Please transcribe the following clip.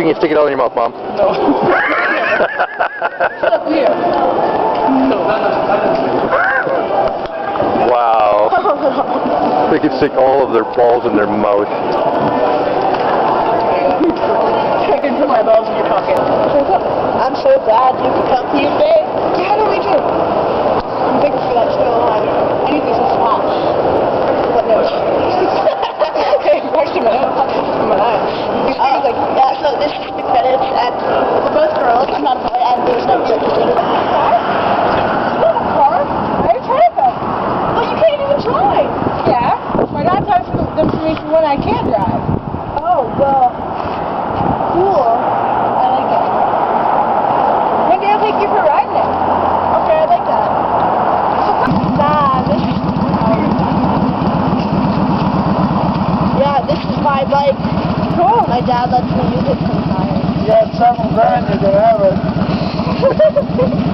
you can stick it all in your mouth, Mom. No. Shut up here. Wow. They can stick all of their balls in their mouth. I can put my balls in your pocket. I'm so glad you could come here today. Yeah, no, me too. I'm thankful for that still alive. I need this to stop. What no? Hey, back to my eye. These things like, Yeah, so this is the credits, and we're both girls, I'm not a boy, and there's no judges. you have a car? I have tried them. Well, you can't even drive. Yeah. My dad drives them for me for when I can't drive. Oh, well, cool. I like it. One day I'll take you for a ride in it. Okay, I like that. Nah, this is... Yeah, this is my bike. Cool. My dad lets me use it sometimes. You got several grand, you can have it.